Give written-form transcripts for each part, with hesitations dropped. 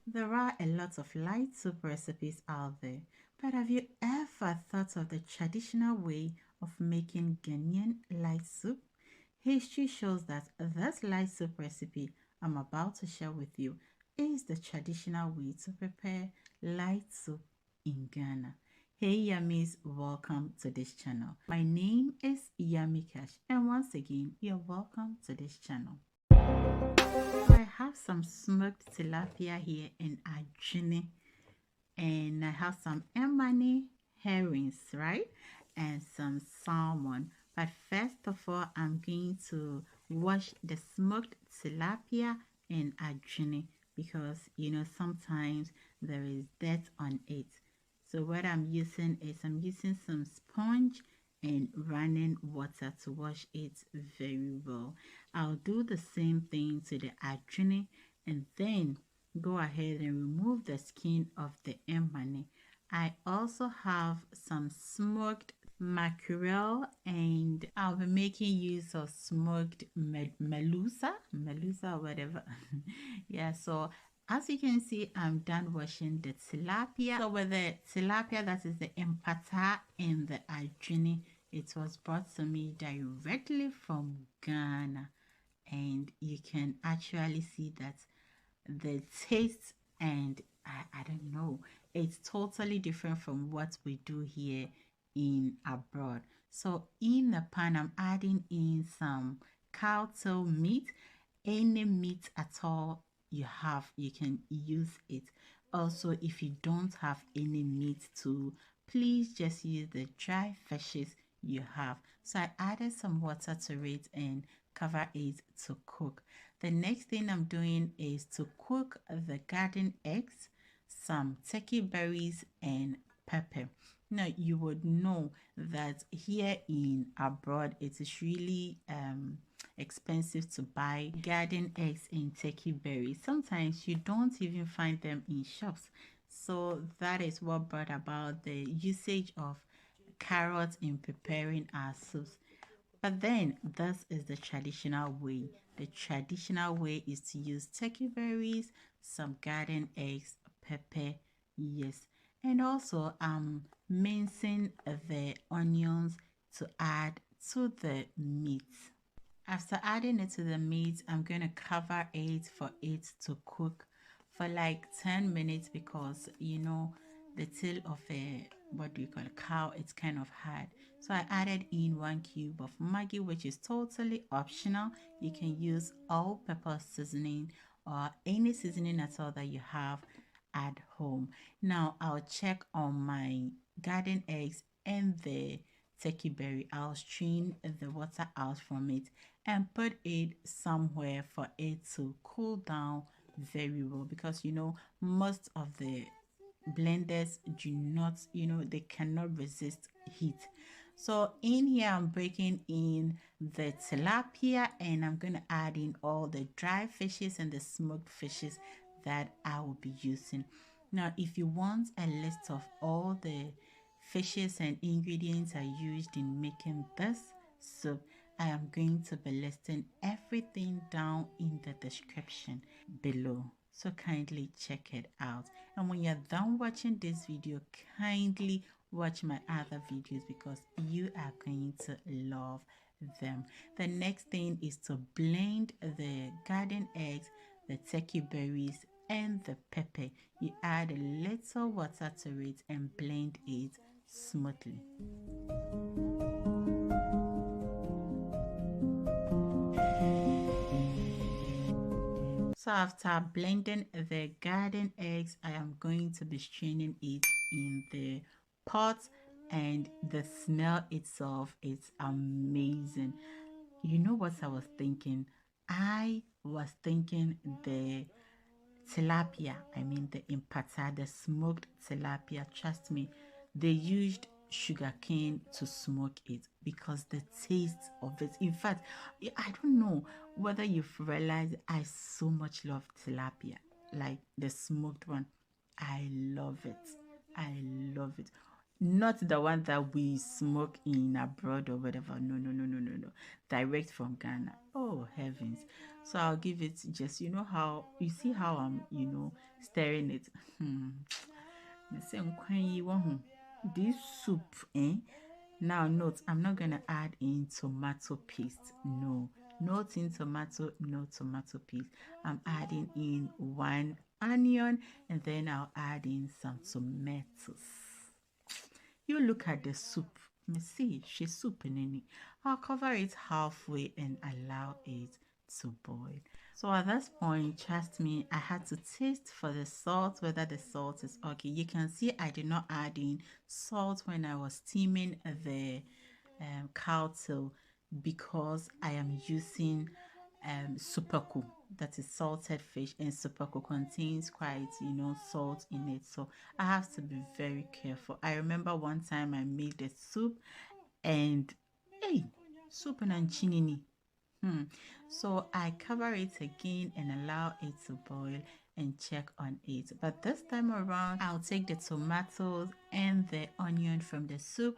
There are a lot of light soup recipes out there, but have you ever thought of the traditional way of making Ghanaian light soup? History shows that this light soup recipe I'm about to share with you is the traditional way to prepare light soup in Ghana. Hey yummies, welcome to this channel. My name is Yummy Cash, and once again, you're welcome to this channel. I have some smoked tilapia here in Adwene, and I have some Nkwan herrings, right? And some salmon. But first of all, I'm going to wash the smoked tilapia in Adwene because sometimes there is dirt on it. So what I'm using is some sponge and running water to wash it very well. I'll do the same thing to the Adwene and then go ahead and remove the skin of the Nkwan. I also have some smoked Markerel, and I'll be making use of smoked melusa or whatever. Yeah, so as you can see, I'm done washing the tilapia. So with the tilapia, that is the Mpata in the Adwene, it was brought to me directly from Ghana, and you can actually see that the taste and I don't know, it's totally different from what we do here in abroad. So in the pan, I'm adding in some cow tail meat. Any meat at all you have, you can use it. Also, if you don't have any meat too, please just use the dry fishes you have. So I added some water to it and cover it to cook. The next thing I'm doing is to cook the garden eggs, some turkey berries, and pepper. Now you would know that here in abroad it is really expensive to buy garden eggs and turkey berries. Sometimes you don't even find them in shops. So that is what brought about the usage of carrots in preparing our soups. But then this is the traditional way. The traditional way is to use turkey berries, some garden eggs, pepper, yes. And also mincing the onions to add to the meat. After adding it to the meat, I'm going to cover it for it to cook for like 10 minutes because the tail of a cow, it's kind of hard. So I added in 1 cube of Maggi, which is totally optional. You can use all-purpose seasoning or any seasoning at all that you have at home. Now I'll check on my garden eggs and the turkey berry. I'll strain the water out from it and put it somewhere for it to cool down very well because most of the blenders do not, they cannot resist heat. So in here I'm breaking in the tilapia and I'm going to add in all the dry fishes and the smoked fishes that I will be using. Now if you want a list of all the fishes and ingredients I used in making this soup, I am going to be listing everything down in the description below. So kindly check it out. And when you're done watching this video, kindly watch my other videos because you are going to love them. The next thing is to blend the garden eggs, the turkey berries, and the pepper. You add a little water to it and blend it smoothly. So after blending the garden eggs, I am going to be straining it in the pot, and the smell itself is amazing. You know what I was thinking? I was thinking the tilapia, the Mpata, the smoked tilapia, trust me, they used sugarcane to smoke it because the taste of it, in fact, I don't know whether you've realized I so much love tilapia, like the smoked one. I love it. not the one that we smoke in abroad or whatever. No. Direct from Ghana. Oh heavens. So I'll give it just, you know how you see how I'm, stirring it. Say Nkwan yi wo ho. This soup, Now note, I'm not gonna add in tomato paste. No, not in tomato, no tomato paste. I'm adding in 1 onion and then I'll add in some tomatoes. You look at the soup. Me see, she's soup in it. I'll cover it halfway and allow it to boil. So at this point, trust me, I had to taste for the salt, whether the salt is okay. You can see I did not add in salt when I was steaming the cow tail because I am using superco, that is salted fish, and superco contains quite salt in it, so I have to be very careful. I remember one time I made the soup and hey, soup and chinini. So I cover it again and allow it to boil and check on it. But this time around, I'll take the tomatoes and the onion from the soup,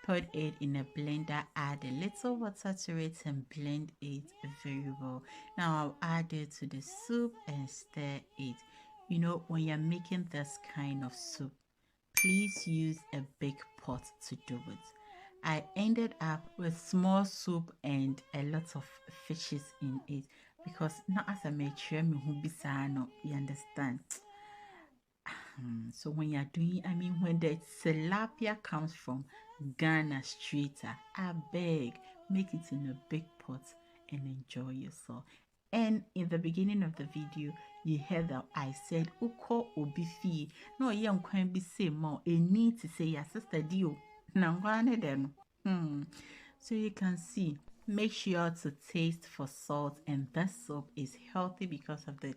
put it in a blender, add a little water to it and blend it very well. Now I'll add it to the soup and stir it. When you're making this kind of soup, please use a big pot to do it. I ended up with small soup and a lot of fishes in it because not as a mature me who be no, you understand. So when you're doing, when the tilapia comes from Ghana straight, I beg, make it in a big pot and enjoy yourself. And in the beginning of the video, you heard that I said, Uko obi fi. No, young can be say more. A need to say your sister dio. Then. So you can see, make sure to taste for salt, and this soup is healthy because of the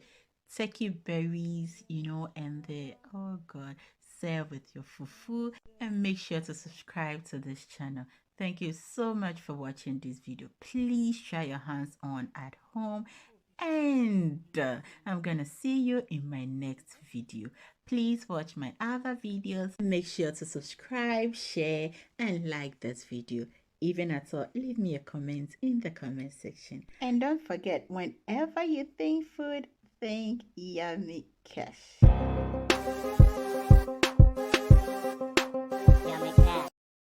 turkey berries, and the oh god, serve with your fufu, and make sure to subscribe to this channel. Thank you so much for watching this video. Please try your hands on at home, and I'm gonna see you in my next video. Please watch my other videos. Make sure to subscribe, share, and like this video. Even at all, leave me a comment in the comment section. And don't forget, whenever you think food, think yummy cash.